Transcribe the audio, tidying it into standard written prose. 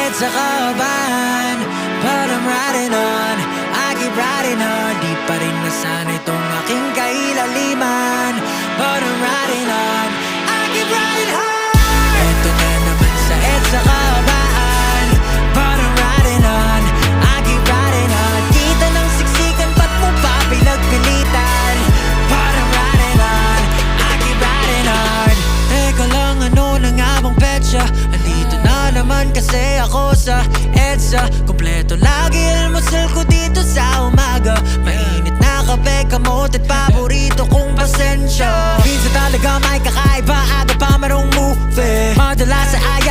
EDSA kahabahan, but I'm riding on, I keep riding on. Di pa rin nasanay itong aking kailaliman, but I'm riding on, I keep riding hard. Eto na naman sa EDSA kahabahan, but I'm riding on, I keep riding on. Kita ng siksikan, ba't mo pa pinagpilitan? But I'm riding on, I keep riding hard. Teka lang, ano na nga bang petsa? Andito na naman kasi ako sa EDSA. Kompleto lagi almusal ko dito sa umaga. Mainit na kape, kamot at paborito kong pasensya. Minsan talaga may kakaiba, aga pa merong movie. Madalas sa ayaw